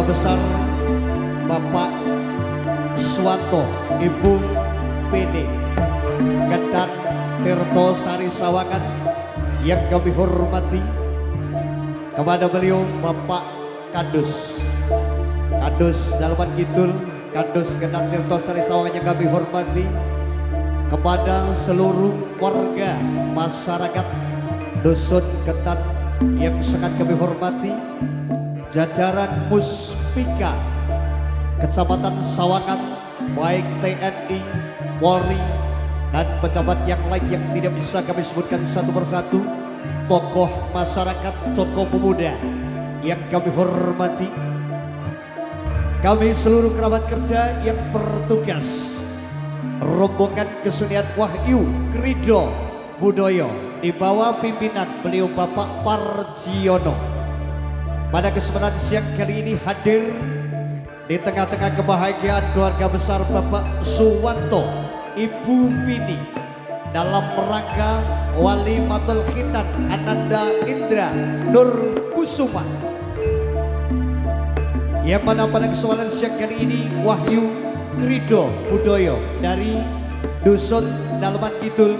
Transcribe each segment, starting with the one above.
keluarga besar Bapak Suwanto, Ibu Pini, Gendang Tirto Sari Sawangan yang kami hormati, kepada beliau Bapak Kadus Dalaman Kidul, Kadus Gendang Tirto Sari Sawangan yang kami hormati, kepada seluruh warga masyarakat Dusun Ketan yang sangat kami hormati, jajaran Muspika Kecamatan Sawangan, baik TNI, Polri, dan pejabat yang lain yang tidak bisa kami sebutkan satu persatu, tokoh masyarakat, tokoh pemuda yang kami hormati, kami seluruh kerabat kerja yang bertugas, rombongan kesenian Wahyu Krido Budoyo di bawah pimpinan beliau Bapak Parjiono. Pada kesempatan siang kali ini hadir di tengah-tengah kebahagiaan keluarga besar Bapak Suwanto, Ibu Pini, dalam rangka Wali Matul Khitan Ananda Indra Nur Kusuma, yang mana pada kesempatan siang kali ini Wahyu Krido Budoyo dari Dusun Dalaman Kidul,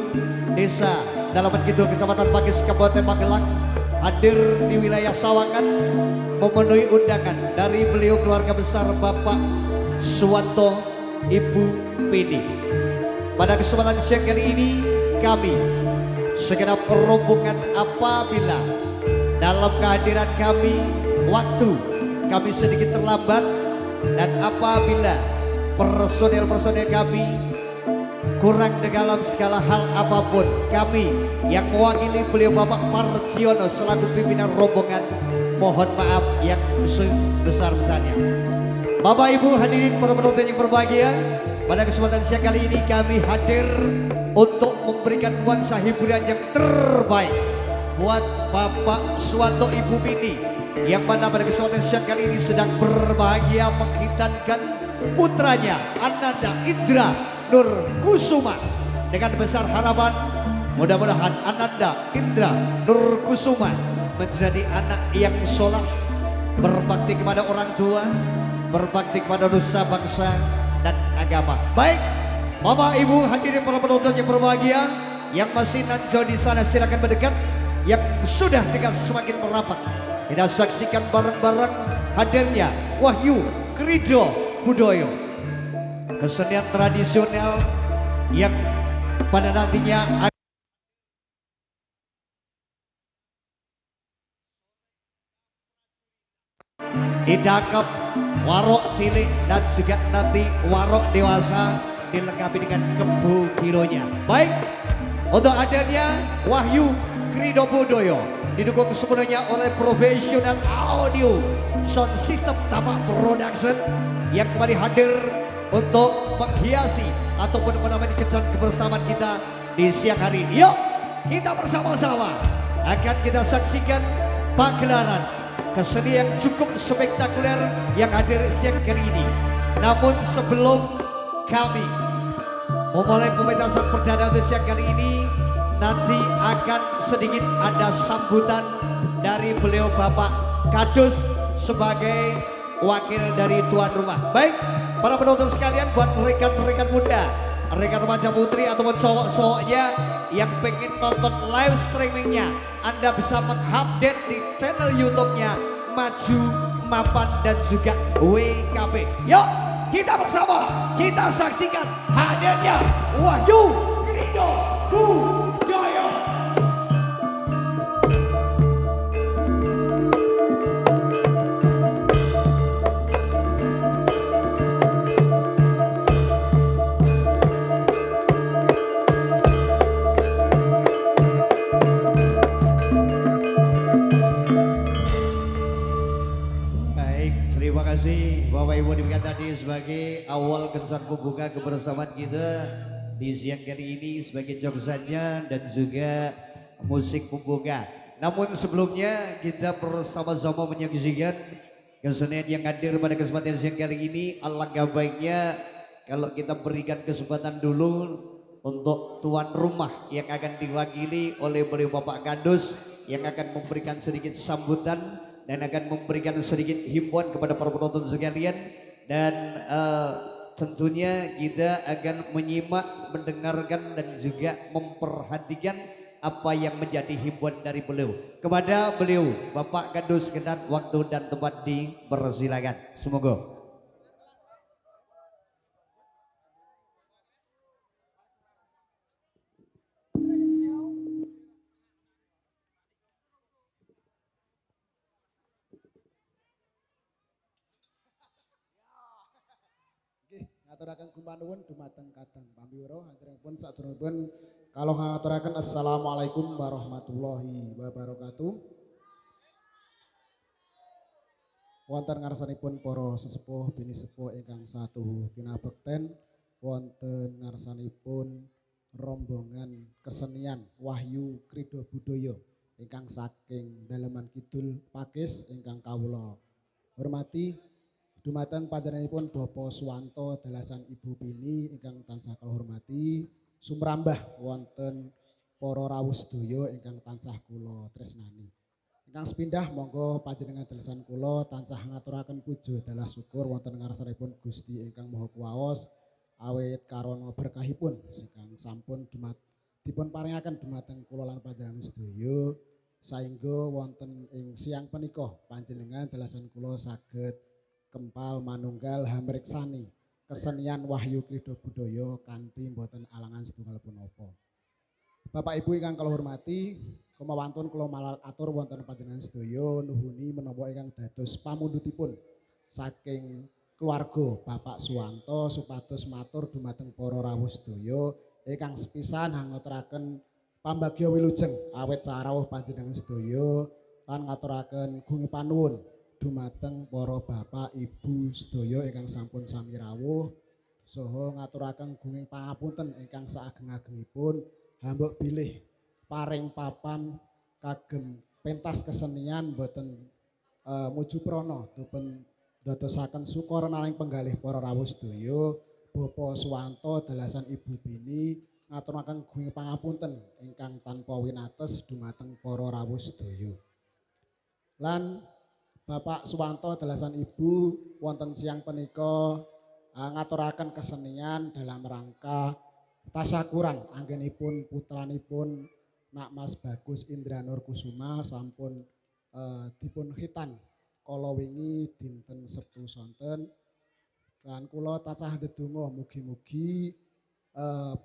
Desa Dalaman Kidul, Kecamatan Pakis, Kabupaten Magelang, hadir di wilayah Sawangan memenuhi undangan dari beliau keluarga besar Bapak Suwanto, Ibu Pini. Pada kesempatan siang kali ini kami segenap rombongan, apabila dalam kehadiran kami waktu kami sedikit terlambat, dan apabila personel-personel kami kurang dalam segala hal apapun, kami yang mewakili beliau Bapak Parjiono selaku pimpinan rombongan mohon maaf yang sebesar-besarnya. Bapak Ibu hadirin para penonton yang berbahagia, pada kesempatan siang kali ini kami hadir untuk memberikan nuansa hiburan yang terbaik buat Bapak Suwanto, Ibu Pini, yang mana pada kesempatan siang kali ini sedang berbahagia menghitankan putranya Ananda Indra Nur Kusuma, dengan besar harapan mudah-mudahan Ananda Indra Nur Kusuma menjadi anak yang soleh, berbakti kepada orang tua, berbakti kepada nusa bangsa dan agama. Baik, Bapak Ibu hadirin para penonton yang berbahagia, yang masih nanjau di sana silakan mendekat, yang sudah dekat semakin merapat. Kita saksikan bareng-bareng hadirnya Wahyu Krido Budoyo, kesenian tradisional yang pada nantinya didakap warok cilik dan juga nanti warok dewasa dilengkapi dengan kebo bironya. Baik, untuk hadirnya Wahyu Krido Budoyo didukung sepenuhnya oleh profesional audio sound system Tapak Production yang kembali hadir untuk menghiasi ataupun menemani kebersamaan kita di siang hari ini. Yuk kita bersama-sama akan kita saksikan pagelaran kesenian yang cukup spektakuler yang hadir siang kali ini. Namun sebelum kami memulai pementasan perdana untuk siang kali ini, nanti akan sedikit ada sambutan dari beliau Bapak Kadus sebagai wakil dari tuan rumah. Baik, para penonton sekalian, buat rekan-rekan muda, rekan remaja putri ataupun cowok-cowoknya yang pengen nonton live streamingnya, Anda bisa mengupdate di channel YouTube-nya Maju Mapan dan juga WKB. Yuk kita bersama, kita saksikan hadirnya Wahyu Krido Budoyo. Terima kasih Bapak Ibu diberikan tadi sebagai awal kencan pembuka kebersamaan kita di siang kali ini sebagai joksannya dan juga musik pembuka. Namun sebelumnya kita bersama-sama menyaksikan kesenian yang hadir pada kesempatan siang kali ini. Alangkah baiknya kalau kita berikan kesempatan dulu untuk tuan rumah yang akan diwakili oleh beliau Bapak Kadus yang akan memberikan sedikit sambutan dan akan memberikan sedikit himbauan kepada para penonton sekalian dan tentunya kita akan menyimak, mendengarkan dan juga memperhatikan apa yang menjadi himbauan dari beliau. Kepada beliau, Bapak Kandus Genat, waktu dan tempat dipersilakan. Semoga. Ngaturaken kumanuwun dumateng kadang pamiwara haturipun sadurungipun kalau ngaturaken assalamualaikum warahmatullahi wabarakatuh. Wonten ngarsanipun para sesepuh bini sepuh ingkang satuhu kinabekten, wonten ngarsanipun rombongan kesenian Wahyu Krida Budaya ingkang saking Dalaman Kidul Pakis ingkang kawula hormati. Dumateng panjenenganipun Bapak Suwanto dalasan Ibu Bini ingkang tansah kula hormati, sumrambah wonten para rawuh sedaya ingkang tansah kula tresnani. Ingkang sepindah monggo panjenengan dalasan kula tansah ngaturaken puja dalah syukur wonten ngarsanipun Gusti ingkang Maha Kuwaos awit karana berkahipun ingkang sampun dipun paringaken dumateng kula lan panjenengan sedaya saengga wonten ing siang punika panjenengan dalasan kula saged kempal manunggal hamriksani kesenian Wahyu Krida Budaya kanthi mboten alangan setunggal punapa. Bapak Ibu ingkang kula hormati, kemawantun kula atur wonten panjenengan sedaya nuhuni menapa ingkang dados pamundhutipun saking keluarga Bapak Suwanto supados matur dumateng para rawuh sedaya ingkang sepisan ngaturaken pambagya wilujeng awet sarawuh panjenengan sedaya lan ngaturaken gunge panuwun dumateng para bapak ibu sedaya ingkang sampun sami rawuh saha ngaturaken gunging pangapunten ingkang saageng-agengipun hambuk bilih paring papan kagem pentas kesenian boten muju prana dipun dadosaken syukur naring penggalih para rawuh sedaya Bapak Suwanto dalasan Ibu Bini ngaturaken gunging pangapunten ingkang tanpa winates dumateng para rawuh sedaya lan Bapak Suwanto dalasan Ibu wonten siang punika ngaturaken kesenian dalam rangka tasyakuran anggenipun putranipun Nak Mas Bagus Indranur Kusuma sampun dipun khitan kala wingi dinten Sabtu sonten lan kula tansah ndedonga mugi-mugi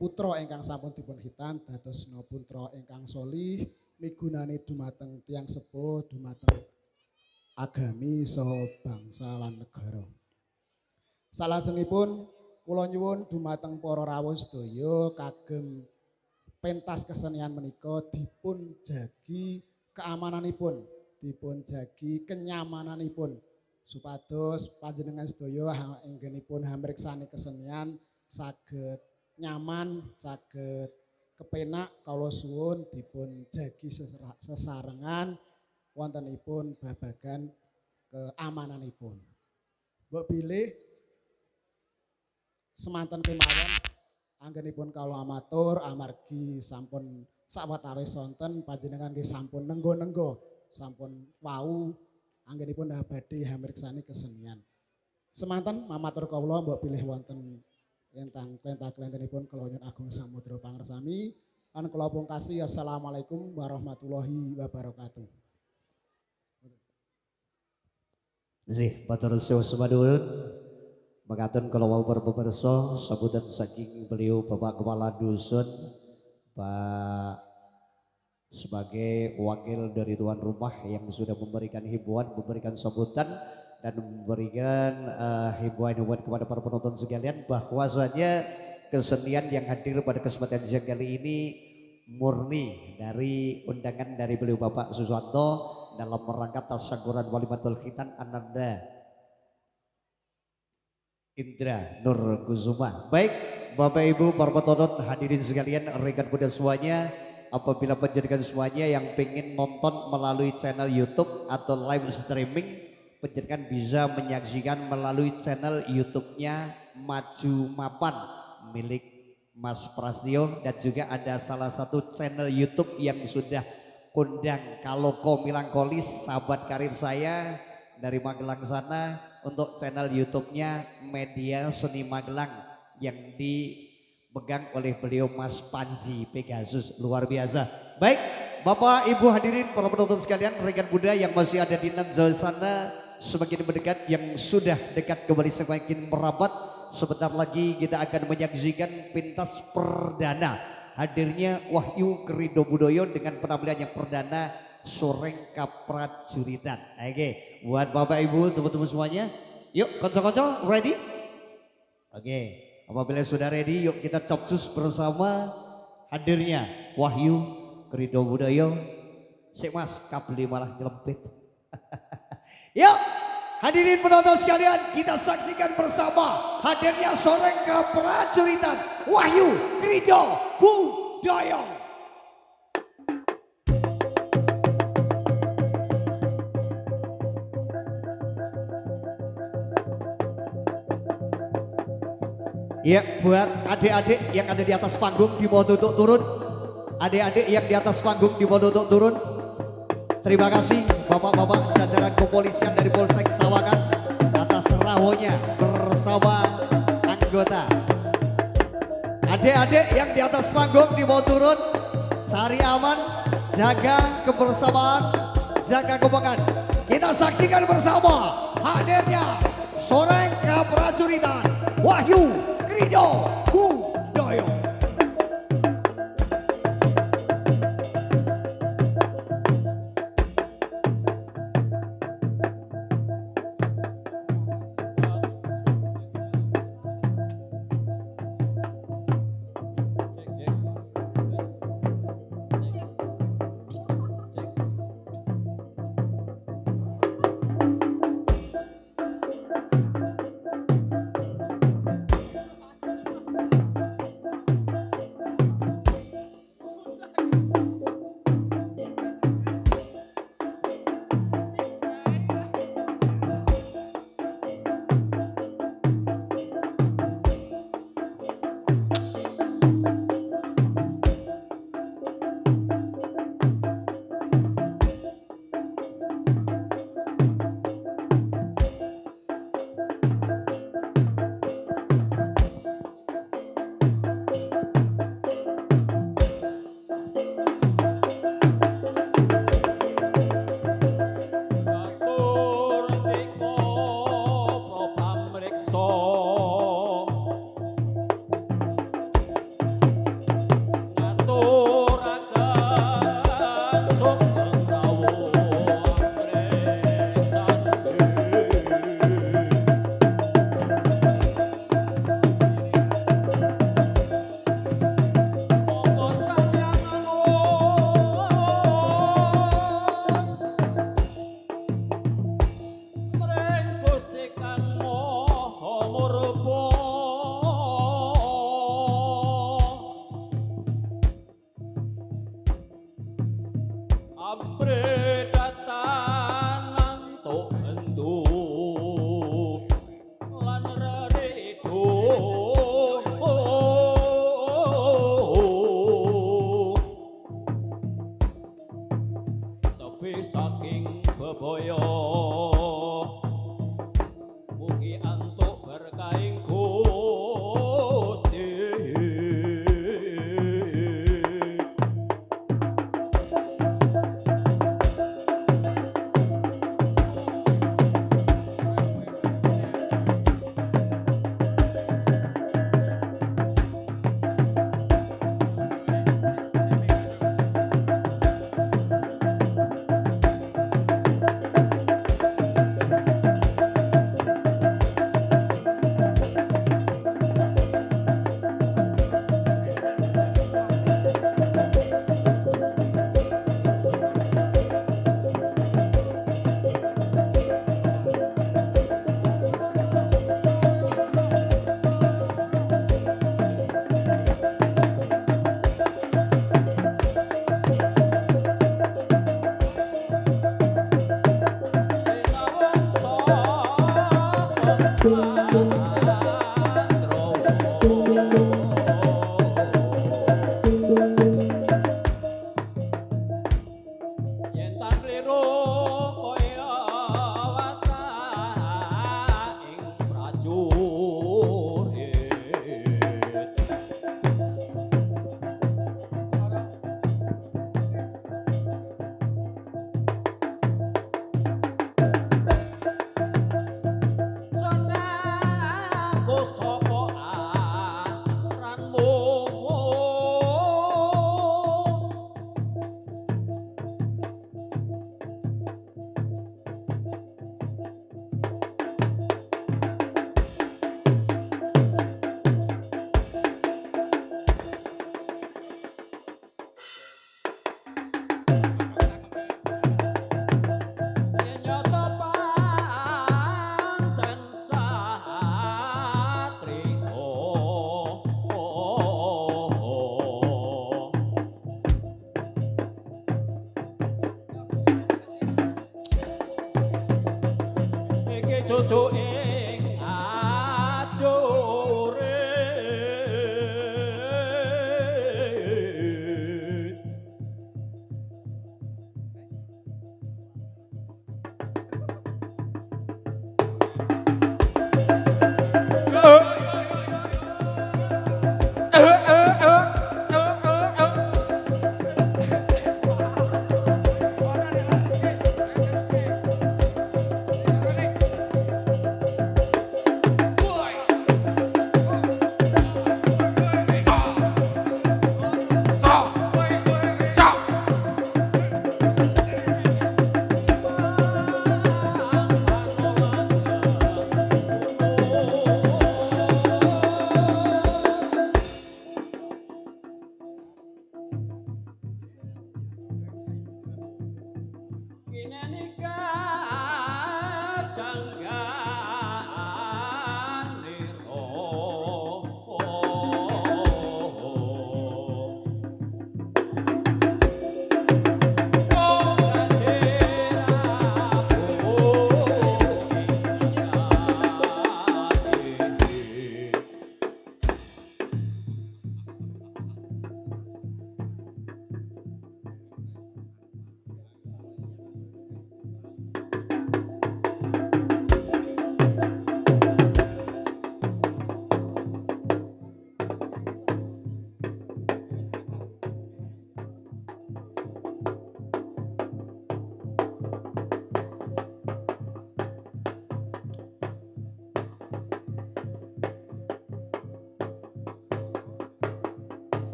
putra ingkang sampun dipun khitan dadosna putra ingkang solih migunani dumateng tiyang sepuh dumateng agami saha bangsa lan negara. Salajengipun kula nyuwun dumateng para rawuh sedaya kagem pentas kesenian menika dipun jagi keamananipun, dipun jagi kenyamananipun supados panjenengan sedaya anggenipun hamriksani kesenian saged nyaman, saged kepenak kala suwun dipun jagi sesarengan wontenipun babagan keamananipun. Mbok bilih semanten kemawon anggenipun kawula amatur amargi sampun sawetawis sonten panjenengan nggih sampun nenggo-nenggo sampun wau anggenipun badhe hamriksani kesenian. Semanten mamatur kawula mbok bilih wonten ingkang klentah-klentenipun kula nyuwun agung samudra pangersami lan kula pungkasi assalamualaikum warahmatullahi wabarakatuh. Zih, batur sewu semadun, mengatun kalau mau berpemirsa sambutan saking beliau Bapak Kepala Dusun, Pak sebagai wakil dari tuan rumah yang sudah memberikan himbauan, memberikan sambutan dan memberikan himbauan-himbauan kepada para penonton sekalian bahwasanya kesenian yang hadir pada kesempatan siang kali ini murni dari undangan dari beliau Bapak Susanto dalam rangka tasyakuran walimatul khitan Ananda Indra Nur Kusuma. Baik Bapak Ibu para penonton hadirin sekalian rekan kuda semuanya, apabila penjadikan semuanya yang pengen nonton melalui channel YouTube atau live streaming, penjadikan bisa menyaksikan melalui channel YouTube-nya Maju Mapan milik Mas Prastio, dan juga ada salah satu channel YouTube yang sudah kondang Kaloko Milangkolis, sahabat karib saya dari Magelang sana, untuk channel YouTube-nya Media Seni Magelang yang dipegang oleh beliau Mas Panji Pegasus, luar biasa. Baik, Bapak Ibu hadirin para penonton sekalian, rekan Buddha yang masih ada di Nanjau sana semakin mendekat, yang sudah dekat kembali semakin merapat. Sebentar lagi kita akan menyaksikan pentas perdana hadirnya Wahyu Krido Budoyo dengan penampilan yang perdana Soreng Kaprajuritan. Oke, buat Bapak Ibu teman-teman semuanya, yuk konco-konco ready? Oke, apabila sudah ready, yuk kita capcus bersama hadirnya Wahyu Krido Budoyo. Sik Mas, kabel malah nyelempit. Yuk hadirin penonton sekalian, kita saksikan bersama hadirnya Soreng Kaprajuritan Wahyu Krido Budoyo. Ya, buat adik-adik yang ada di atas panggung dimohon untuk turun. Adik-adik yang di atas panggung dimohon untuk turun. Terima kasih bapak-bapak jajaran kepolisian dari Polsek Sawangan atas rawonya bersama anggota. Adik-adik yang di atas panggung dimohon turun. Cari aman, jaga kebersamaan, jaga kekompakan. Kita saksikan bersama hadirnya Soreng Kaprajuritan Wahyu Krido Budoyo. Saking bebaya mugi antuk berkahing Gusti. cucu ing ajure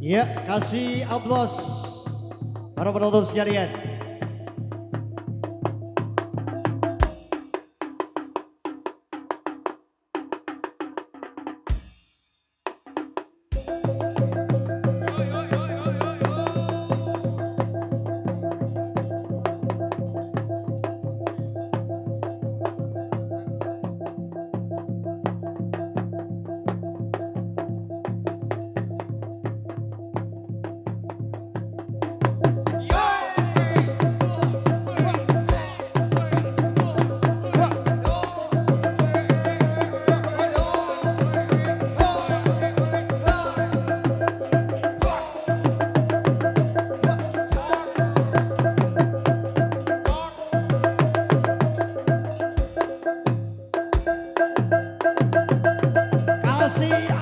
Ya, kasih aplaus para penonton sekalian. Kasih